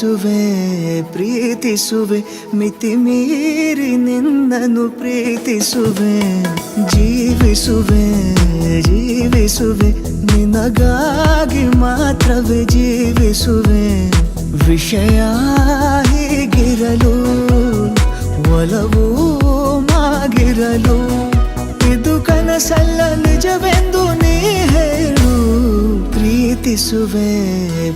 ಪ್ರೀತಿಸುವೆ ಪ್ರೀತಿಸುವೆ ಮಿತಿ ಮೀರಿ ನಿನ್ನನ್ನು ಪ್ರೀತಿಸುವೆ ಜೀವಿಸುವೆ ಜೀವಿಸುವೆ ನಿನಗಾಗಿ ಮಾತ್ರವೇ ಜೀವಿಸುವೆ ವಿಷಯ ಹೀಗಿರಲು ಒಲವು ಮಾಗಿರಲು ಇದು ಕನಸಲ್ಲ ನಿಜವೆಂದು ನೀ ಹೇಳು ಪ್ರೀತಿಸುವೆ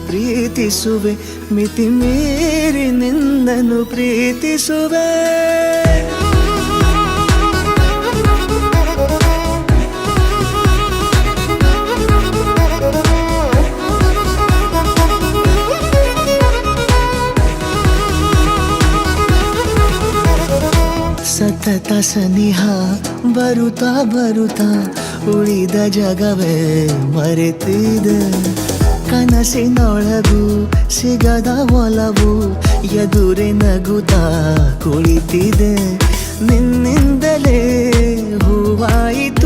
ಪ್ರೀತಿಸುವೆ ಮಿತಿ ಮೀರಿ ನಿನ್ನನ್ನು ಪ್ರೀತಿಸುವೆ ಸತತ ಸನಿಹ ಬರುತ್ತಾ ಬರುತ್ತಾ ಉಳಿದ ಜಗವೇ ಮರೆತಿದೆ ಕನಸಿನೊಳಗೂ ಸಿಗದ ಒಲವು ಎದುರೆ ನಗುತ್ತಾ ಕುಳಿತಿದೆ ನಿನ್ನಿಂದಲೇ ಹೂವಾಯಿತು